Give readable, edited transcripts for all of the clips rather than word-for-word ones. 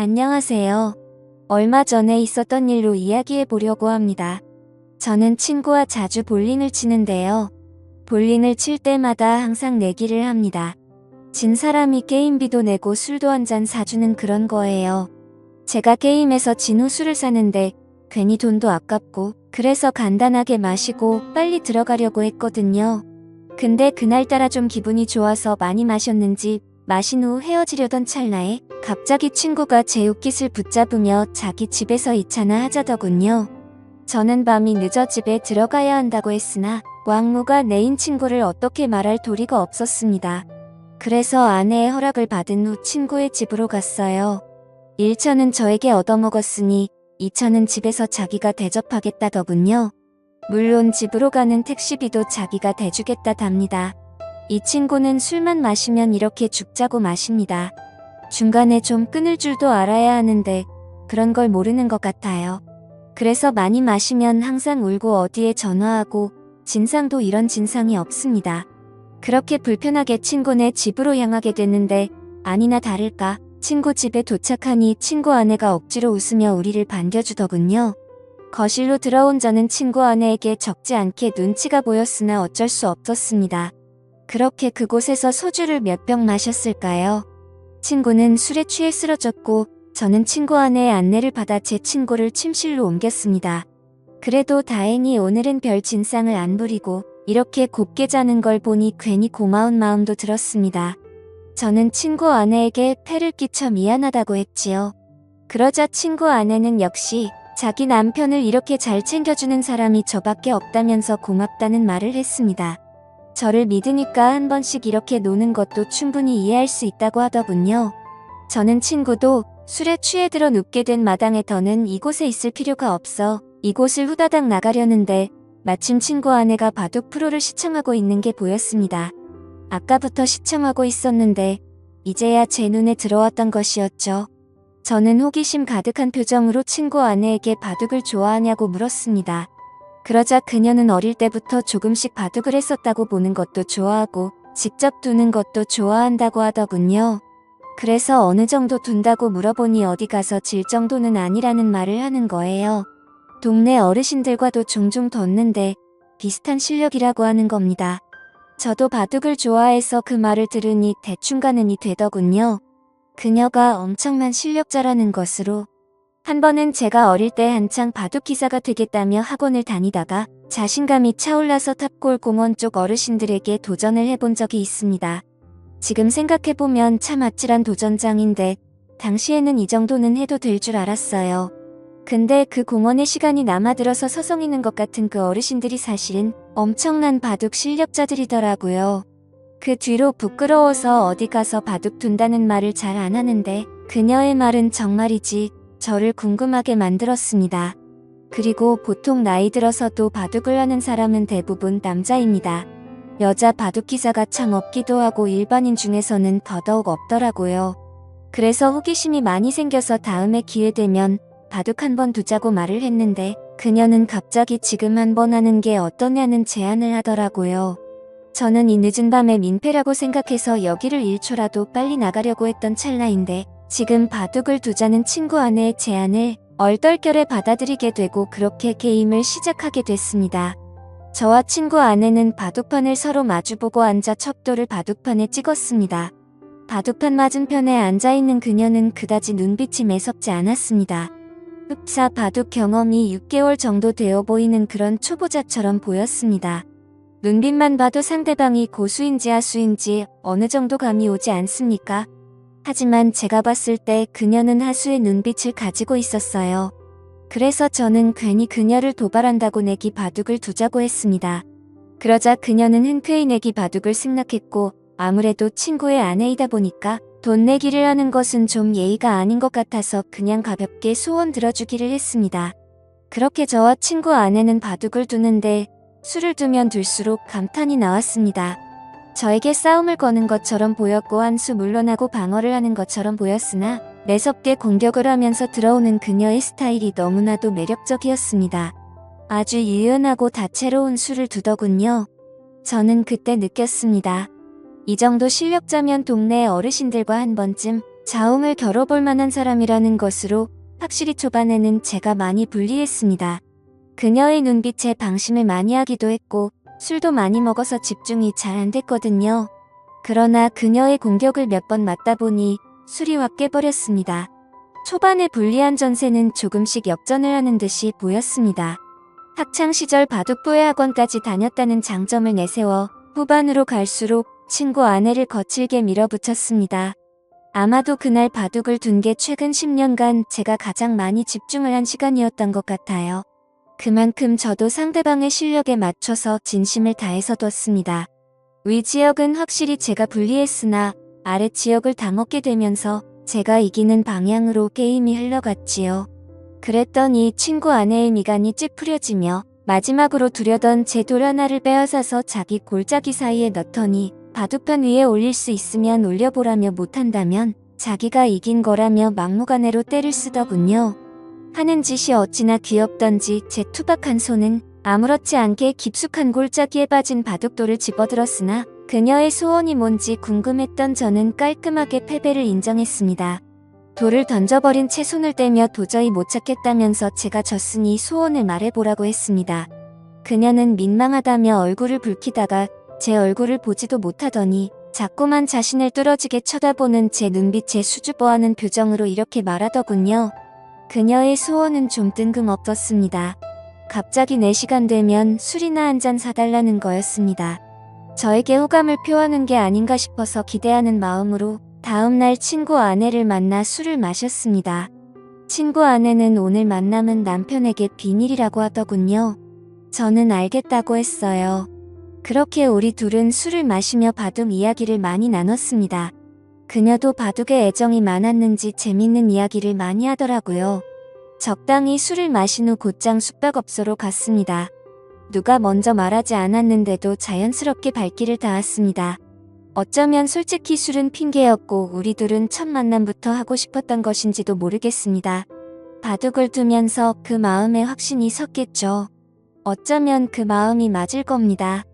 안녕하세요. 얼마 전에 있었던 일로 이야기해 보려고 합니다. 저는 친구와 자주 볼링을 치는데요. 볼링을 칠 때마다 항상 내기를 합니다. 진 사람이 게임비도 내고 술도 한 잔 사주는 그런 거예요. 제가 게임에서 진 후 술을 사는데 괜히 돈도 아깝고 그래서 간단하게 마시고 빨리 들어가려고 했거든요. 근데 그날따라 좀 기분이 좋아서 많이 마셨는지 마신 후 헤어지려던 찰나에 갑자기 친구가 제 옷깃을 붙잡으며 자기 집에서 2차나 하자더군요. 저는 밤이 늦어 집에 들어가야 한다고 했으나 왕무가 내인 친구를 어떻게 말할 도리가 없었습니다. 그래서 아내의 허락을 받은 후 친구의 집으로 갔어요. 1차는 저에게 얻어먹었으니 2차는 집에서 자기가 대접하겠다더군요. 물론 집으로 가는 택시비도 자기가 대주겠다답니다. 이 친구는 술만 마시면 이렇게 죽자고 마십니다. 중간에 좀 끊을 줄도 알아야 하는데 그런 걸 모르는 것 같아요. 그래서 많이 마시면 항상 울고 어디에 전화하고 진상도 이런 진상이 없습니다. 그렇게 불편하게 친구네 집으로 향하게 됐는데 아니나 다를까 친구 집에 도착하니 친구 아내가 억지로 웃으며 우리를 반겨주더군요. 거실로 들어온 저는 친구 아내에게 적지 않게 눈치가 보였으나 어쩔 수 없었습니다. 그렇게 그곳에서 소주를 몇 병 마셨을까요? 친구는 술에 취해 쓰러졌고 저는 친구 아내의 안내를 받아 제 친구를 침실로 옮겼습니다. 그래도 다행히 오늘은 별 진상을 안 부리고 이렇게 곱게 자는 걸 보니 괜히 고마운 마음도 들었습니다. 저는 친구 아내에게 폐를 끼쳐 미안하다고 했지요. 그러자 친구 아내는 역시 자기 남편을 이렇게 잘 챙겨주는 사람이 저밖에 없다면서 고맙다는 말을 했습니다. 저를 믿으니까 한 번씩 이렇게 노는 것도 충분히 이해할 수 있다고 하더군요. 저는 친구도 술에 취해 들어 눕게 된 마당에 더는 이곳에 있을 필요가 없어 이곳을 후다닥 나가려는데 마침 친구 아내가 바둑 프로를 시청하고 있는 게 보였습니다. 아까부터 시청하고 있었는데 이제야 제 눈에 들어왔던 것이었죠. 저는 호기심 가득한 표정으로 친구 아내에게 바둑을 좋아하냐고 물었습니다. 그러자 그녀는 어릴 때부터 조금씩 바둑을 했었다고 보는 것도 좋아하고 직접 두는 것도 좋아한다고 하더군요. 그래서 어느 정도 둔다고 물어보니 어디 가서 질 정도는 아니라는 말을 하는 거예요. 동네 어르신들과도 종종 뒀는데 비슷한 실력이라고 하는 겁니다. 저도 바둑을 좋아해서 그 말을 들으니 대충 가늠이 되더군요. 그녀가 엄청난 실력자라는 것으로. 한 번은 제가 어릴 때 한창 바둑 기사가 되겠다며 학원을 다니다가 자신감이 차올라서 탑골 공원 쪽 어르신들에게 도전을 해본 적이 있습니다. 지금 생각해보면 참 아찔한 도전장인데 당시에는 이 정도는 해도 될 줄 알았어요. 근데 그 공원에 시간이 남아들어서 서성이는 것 같은 그 어르신들이 사실은 엄청난 바둑 실력자들이더라고요. 그 뒤로 부끄러워서 어디 가서 바둑 둔다는 말을 잘 안 하는데 그녀의 말은 정말이지 저를 궁금하게 만들었습니다. 그리고 보통 나이 들어서도 바둑을 하는 사람은 대부분 남자입니다. 여자 바둑 기사가 참 없기도 하고 일반인 중에서는 더더욱 없더라고요. 그래서 호기심이 많이 생겨서 다음에 기회 되면 바둑 한번 두자고 말을 했는데 그녀는 갑자기 지금 한번 하는 게 어떠냐는 제안을 하더라고요. 저는 이 늦은 밤에 민폐라고 생각해서 여기를 1초라도 빨리 나가려고 했던 찰나인데 지금 바둑을 두자는 친구 아내의 제안을 얼떨결에 받아들이게 되고 그렇게 게임을 시작하게 됐습니다. 저와 친구 아내는 바둑판을 서로 마주보고 앉아 척도를 바둑판에 찍었습니다. 바둑판 맞은편에 앉아있는 그녀는 그다지 눈빛이 매섭지 않았습니다. 흡사 바둑 경험이 6개월 정도 되어 보이는 그런 초보자처럼 보였습니다. 눈빛만 봐도 상대방이 고수인지 하수인지 어느 정도 감이 오지 않습니까? 하지만 제가 봤을 때 그녀는 하수의 눈빛을 가지고 있었어요. 그래서 저는 괜히 그녀를 도발한다고 내기 바둑을 두자고 했습니다. 그러자 그녀는 흔쾌히 내기 바둑을 승낙했고 아무래도 친구의 아내이다 보니까 돈 내기를 하는 것은 좀 예의가 아닌 것 같아서 그냥 가볍게 소원 들어주기를 했습니다. 그렇게 저와 친구 아내는 바둑을 두는데 술을 두면 둘수록 감탄이 나왔습니다. 저에게 싸움을 거는 것처럼 보였고 한 수 물러나고 방어를 하는 것처럼 보였으나 매섭게 공격을 하면서 들어오는 그녀의 스타일이 너무나도 매력적이었습니다. 아주 유연하고 다채로운 수를 두더군요. 저는 그때 느꼈습니다. 이 정도 실력자면 동네 어르신들과 한 번쯤 자웅을 겨뤄볼 만한 사람이라는 것으로 확실히 초반에는 제가 많이 불리했습니다. 그녀의 눈빛에 방심을 많이 하기도 했고 술도 많이 먹어서 집중이 잘 안 됐거든요. 그러나 그녀의 공격을 몇 번 맞다 보니 술이 확 깨버렸습니다. 초반에 불리한 전세는 조금씩 역전을 하는 듯이 보였습니다. 학창시절 바둑부회 학원까지 다녔다는 장점을 내세워 후반으로 갈수록 친구 아내를 거칠게 밀어붙였습니다. 아마도 그날 바둑을 둔 게 최근 10년간 제가 가장 많이 집중을 한 시간이었던 것 같아요. 그만큼 저도 상대방의 실력에 맞춰서 진심을 다해서 뒀습니다. 위 지역은 확실히 제가 불리했으나 아래 지역을 다 먹게 되면서 제가 이기는 방향으로 게임이 흘러갔지요. 그랬더니 친구 아내의 미간이 찌푸려지며 마지막으로 두려던 제 돌 하나를 빼앗아서 자기 골짜기 사이에 넣더니 바둑판 위에 올릴 수 있으면 올려보라며 못한다면 자기가 이긴 거라며 막무가내로 때를 쓰더군요. 하는 짓이 어찌나 귀엽던지 제 투박한 손은 아무렇지 않게 깊숙한 골짜기에 빠진 바둑돌을 집어들었으나 그녀의 소원이 뭔지 궁금했던 저는 깔끔하게 패배를 인정했습니다. 돌을 던져버린 채 손을 떼며 도저히 못 찾겠다면서 제가 졌으니 소원을 말해보라고 했습니다. 그녀는 민망하다며 얼굴을 붉히다가 제 얼굴을 보지도 못하더니 자꾸만 자신을 뚫어지게 쳐다보는 제 눈빛에 수줍어하는 표정으로 이렇게 말하더군요. 그녀의 소원은 좀 뜬금없었습니다. 갑자기 4시간 되면 술이나 한 잔 사달라는 거였습니다. 저에게 호감을 표하는 게 아닌가 싶어서 기대하는 마음으로 다음날 친구 아내를 만나 술을 마셨습니다. 친구 아내는 오늘 만남은 남편에게 비밀이라고 하더군요. 저는 알겠다고 했어요. 그렇게 우리 둘은 술을 마시며 바둑 이야기를 많이 나눴습니다. 그녀도 바둑에 애정이 많았는지 재밌는 이야기를 많이 하더라고요. 적당히 술을 마신 후 곧장 숙박업소로 갔습니다. 누가 먼저 말하지 않았는데도 자연스럽게 발길을 닿았습니다. 어쩌면 솔직히 술은 핑계였고 우리 둘은 첫 만남부터 하고 싶었던 것인지도 모르겠습니다. 바둑을 두면서 그 마음에 확신이 섰겠죠. 어쩌면 그 마음이 맞을 겁니다.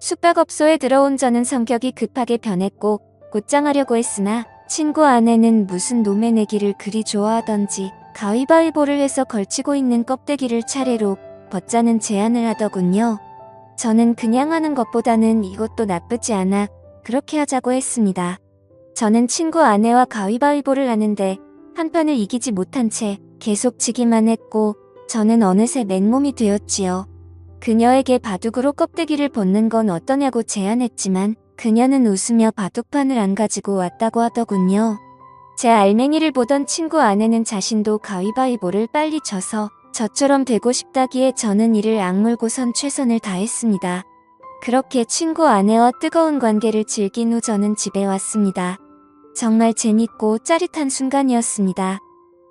숙박업소에 들어온 저는 성격이 급하게 변했고 곧장 하려고 했으나 친구 아내는 무슨 노매 내기를 그리 좋아하던지 가위바위보를 해서 걸치고 있는 껍데기를 차례로 벗자는 제안을 하더군요. 저는 그냥 하는 것보다는 이것도 나쁘지 않아 그렇게 하자고 했습니다. 저는 친구 아내와 가위바위보를 하는데 한 판을 이기지 못한 채 계속 지기만 했고 저는 어느새 맨몸이 되었지요. 그녀에게 바둑으로 껍데기를 벗는 건 어떠냐고 제안했지만 그녀는 웃으며 바둑판을 안 가지고 왔다고 하더군요. 제 알맹이를 보던 친구 아내는 자신도 가위바위보를 빨리 져서 저처럼 되고 싶다기에 저는 이를 악물고선 최선을 다했습니다. 그렇게 친구 아내와 뜨거운 관계를 즐긴 후 저는 집에 왔습니다. 정말 재밌고 짜릿한 순간이었습니다.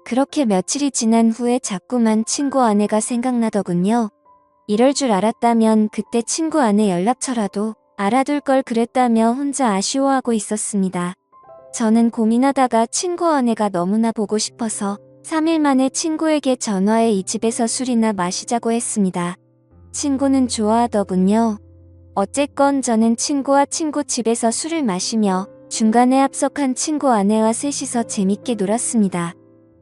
그렇게 며칠이 지난 후에 자꾸만 친구 아내가 생각나더군요. 이럴 줄 알았다면 그때 친구 아내 연락처라도 알아둘 걸 그랬다며 혼자 아쉬워하고 있었습니다. 저는 고민하다가 친구 아내가 너무나 보고 싶어서 3일 만에 친구에게 전화해 이 집에서 술이나 마시자고 했습니다. 친구는 좋아하더군요. 어쨌건 저는 친구와 친구 집에서 술을 마시며 중간에 합석한 친구 아내와 셋이서 재밌게 놀았습니다.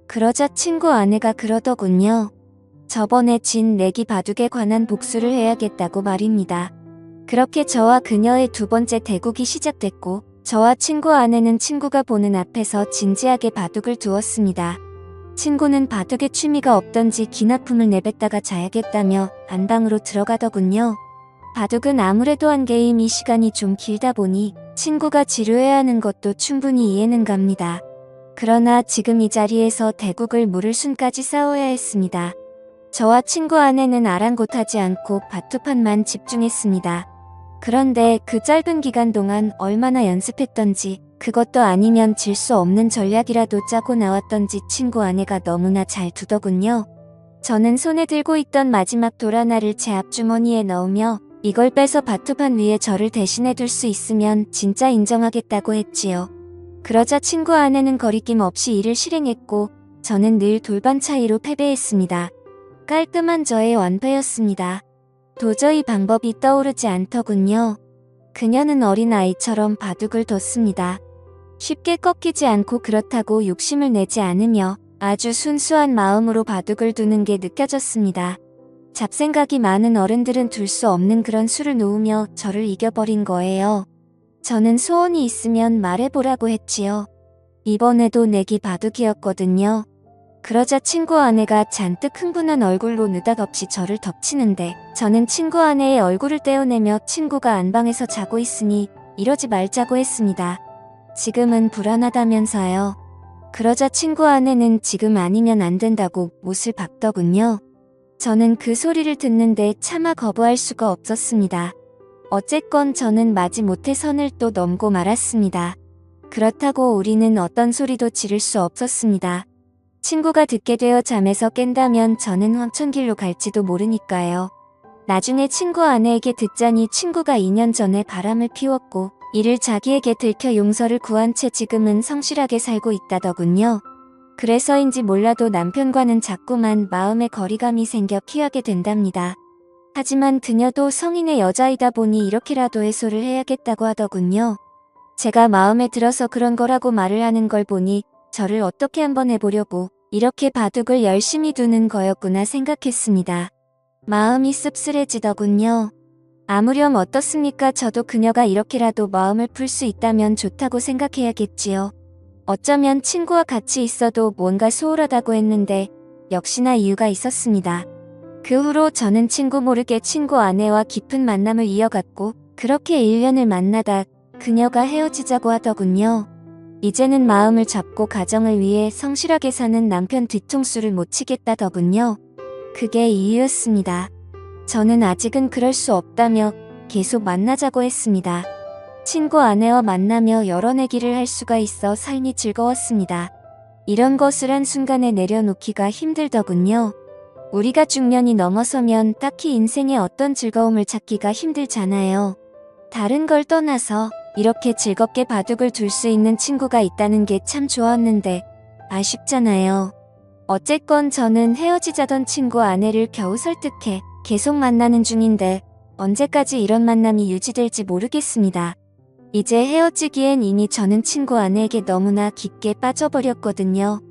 그러자 친구 아내가 그러더군요. 저번에 진 내기 바둑에 관한 복수를 해야겠다고 말입니다. 그렇게 저와 그녀의 두 번째 대국이 시작됐고 저와 친구 아내는 친구가 보는 앞에서 진지하게 바둑을 두었습니다. 친구는 바둑에 취미가 없던지 기나품을 내뱉다가 자야겠다며 안방으로 들어가더군요. 바둑은 아무래도 한 게임이 시간이 좀 길다 보니 친구가 지루해하는 것도 충분히 이해는 갑니다. 그러나 지금 이 자리에서 대국을 물을 순까지 싸워야 했습니다. 저와 친구 아내는 아랑곳하지 않고 바둑판만 집중했습니다. 그런데 그 짧은 기간 동안 얼마나 연습했던지 그것도 아니면 질 수 없는 전략이라도 짜고 나왔던지 친구 아내가 너무나 잘 두더군요. 저는 손에 들고 있던 마지막 돌 하나를 제 앞주머니에 넣으며 이걸 빼서 바둑판 위에 저를 대신해 둘 수 있으면 진짜 인정하겠다고 했지요. 그러자 친구 아내는 거리낌 없이 이를 실행했고 저는 늘 돌반 차이로 패배했습니다. 깔끔한 저의 완패였습니다. 도저히 방법이 떠오르지 않더군요. 그녀는 어린아이처럼 바둑을 뒀습니다. 쉽게 꺾이지 않고 그렇다고 욕심을 내지 않으며 아주 순수한 마음으로 바둑을 두는 게 느껴졌습니다. 잡생각이 많은 어른들은 둘 수 없는 그런 수를 놓으며 저를 이겨버린 거예요. 저는 소원이 있으면 말해보라고 했지요. 이번에도 내기 바둑이었거든요. 그러자 친구 아내가 잔뜩 흥분한 얼굴로 느닷없이 저를 덮치는데 저는 친구 아내의 얼굴을 떼어내며 친구가 안방에서 자고 있으니 이러지 말자고 했습니다. 지금은 불안하다면서요. 그러자 친구 아내는 지금 아니면 안 된다고 못을 박더군요. 저는 그 소리를 듣는데 차마 거부할 수가 없었습니다. 어쨌건 저는 마지못해 선을 또 넘고 말았습니다. 그렇다고 우리는 어떤 소리도 지를 수 없었습니다. 친구가 듣게 되어 잠에서 깬다면 저는 황천길로 갈지도 모르니까요. 나중에 친구 아내에게 듣자니 친구가 2년 전에 바람을 피웠고 이를 자기에게 들켜 용서를 구한 채 지금은 성실하게 살고 있다더군요. 그래서인지 몰라도 남편과는 자꾸만 마음의 거리감이 생겨 피하게 된답니다. 하지만 그녀도 성인의 여자이다 보니 이렇게라도 해소를 해야겠다고 하더군요. 제가 마음에 들어서 그런 거라고 말을 하는 걸 보니 저를 어떻게 한번 해보려고 이렇게 바둑을 열심히 두는 거였구나 생각했습니다. 마음이 씁쓸해지더군요. 아무렴 어떻습니까? 저도 그녀가 이렇게라도 마음을 풀 수 있다면 좋다고 생각해야겠지요. 어쩌면 친구와 같이 있어도 뭔가 소홀하다고 했는데 역시나 이유가 있었습니다. 그 후로 저는 친구 모르게 친구 아내와 깊은 만남을 이어갔고 그렇게 1년을 만나다 그녀가 헤어지자고 하더군요. 이제는 마음을 잡고 가정을 위해 성실하게 사는 남편 뒤통수를 못 치겠다더군요. 그게 이유였습니다. 저는 아직은 그럴 수 없다며 계속 만나자고 했습니다. 친구 아내와 만나며 여러 얘기를 할 수가 있어 삶이 즐거웠습니다. 이런 것을 한순간에 내려놓기가 힘들더군요. 우리가 중년이 넘어서면 딱히 인생에 어떤 즐거움을 찾기가 힘들잖아요. 다른 걸 떠나서 이렇게 즐겁게 바둑을 둘 수 있는 친구가 있다는 게 참 좋았는데 아쉽잖아요. 어쨌건 저는 헤어지자던 친구 아내를 겨우 설득해 계속 만나는 중인데 언제까지 이런 만남이 유지될지 모르겠습니다. 이제 헤어지기엔 이미 저는 친구 아내에게 너무나 깊게 빠져버렸거든요.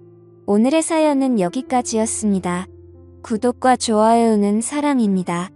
오늘의 사연은 여기까지였습니다. 구독과 좋아요는 사랑입니다.